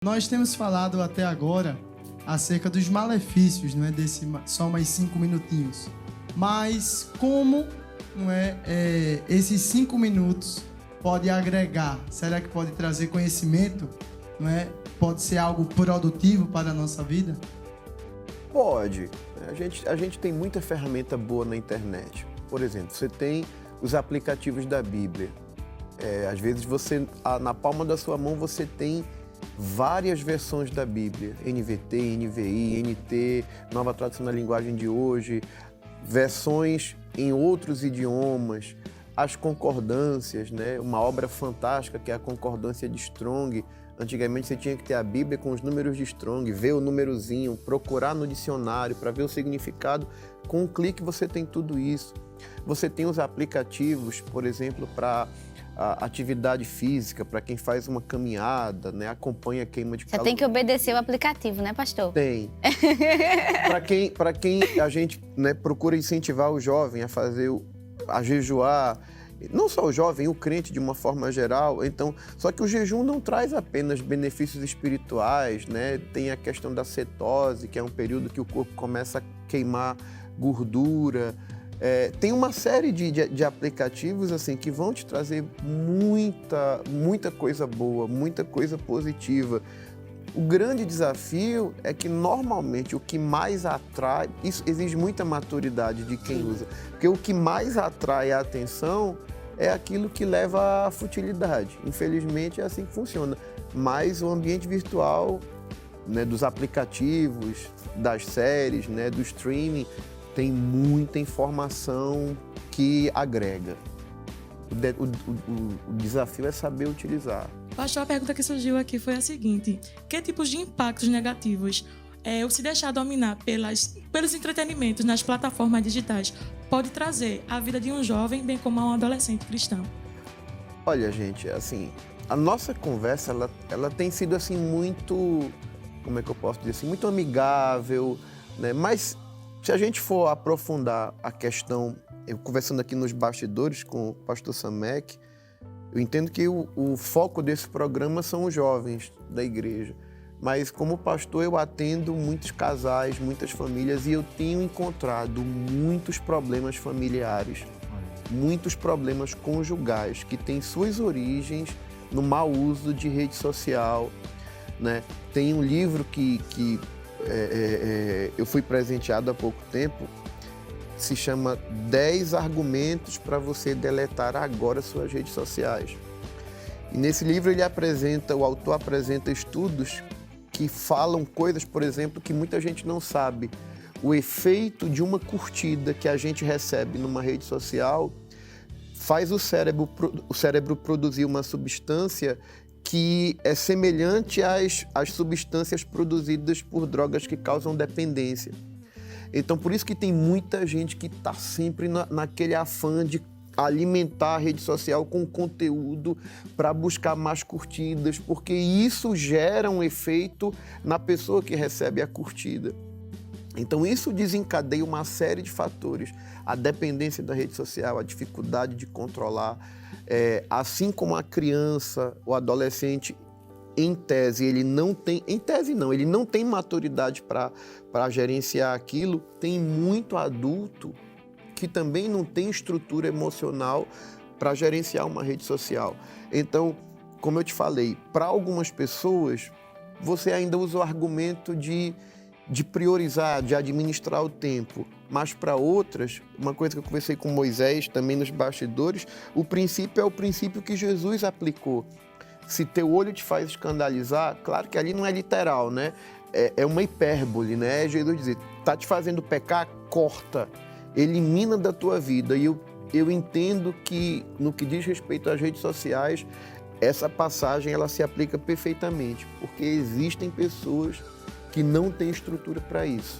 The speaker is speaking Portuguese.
Nós temos falado até agora acerca dos malefícios, não é, desse só mais 5 minutinhos. Mas como, não é, esses 5 minutos pode agregar? Será que pode trazer conhecimento? Não é? Pode ser algo produtivo para a nossa vida? Pode. A gente tem muita ferramenta boa na internet. Por exemplo, você tem os aplicativos da Bíblia. Às vezes na palma da sua mão você tem várias versões da Bíblia, NVT, NVI, NT, Nova Tradução na Linguagem de Hoje, versões em outros idiomas, as concordâncias, né? Uma obra fantástica que é a Concordância de Strong. Antigamente você tinha que ter a Bíblia com os números de Strong, ver o númerozinho, procurar no dicionário para ver o significado. Com um clique você tem tudo isso. Você tem os aplicativos, por exemplo, para atividade física, para quem faz uma caminhada, né? Acompanha a queima de calor. Você tem que obedecer o aplicativo, né, pastor? Tem. Para quem a gente, né, procura incentivar o jovem a jejuar, não só o jovem, o crente de uma forma geral. Então, só que o jejum não traz apenas benefícios espirituais, né? Tem a questão da cetose, que é um período que o corpo começa a queimar gordura. Tem uma série de aplicativos assim que vão te trazer muita coisa boa, muita coisa positiva. O grande desafio é que normalmente o que mais atrai, isso exige muita maturidade de quem usa, porque o que mais atrai a atenção é aquilo que leva à futilidade. Infelizmente é assim que funciona. Mas o ambiente virtual, né, dos aplicativos, das séries, né, do streaming, tem muita informação que agrega. O desafio é saber utilizar. Pastor, a pergunta que surgiu aqui foi a seguinte: que tipos de impactos negativos o se deixar dominar pelos entretenimentos nas plataformas digitais pode trazer à vida de um jovem, bem como a um adolescente cristão? Olha, gente, assim, a nossa conversa, ela tem sido assim muito, como é que eu posso dizer assim, muito amigável, né? Mas se a gente for aprofundar a questão, eu conversando aqui nos bastidores com o pastor Samek, eu entendo que o foco desse programa são os jovens da igreja. Mas como pastor eu atendo muitos casais, muitas famílias e eu tenho encontrado muitos problemas familiares, muitos problemas conjugais que têm suas origens no mau uso de rede social, né? Tem um livro que eu fui presenteado há pouco tempo, se chama 10 argumentos para você deletar agora suas redes sociais. E nesse livro o autor apresenta estudos que falam coisas, por exemplo, que muita gente não sabe. O efeito de uma curtida que a gente recebe numa rede social faz o cérebro produzir uma substância que é semelhante às substâncias produzidas por drogas que causam dependência. Então, por isso que tem muita gente que está sempre naquele afã de alimentar a rede social com conteúdo para buscar mais curtidas, porque isso gera um efeito na pessoa que recebe a curtida. Então, isso desencadeia uma série de fatores. A dependência da rede social, a dificuldade de controlar, assim como a criança, o adolescente, em tese, ele não tem maturidade para gerenciar aquilo. Tem muito adulto que também não tem estrutura emocional para gerenciar uma rede social. Então, como eu te falei, para algumas pessoas, você ainda usa o argumento de priorizar, de administrar o tempo. Mas para outras, uma coisa que eu conversei com Moisés também nos bastidores, o princípio é o princípio que Jesus aplicou. Se teu olho te faz escandalizar, claro que ali não é literal, né? É uma hipérbole, né? Jesus dizer, tá te fazendo pecar, corta, elimina da tua vida. E eu entendo que, no que diz respeito às redes sociais, essa passagem ela se aplica perfeitamente, porque existem pessoas que não têm estrutura para isso.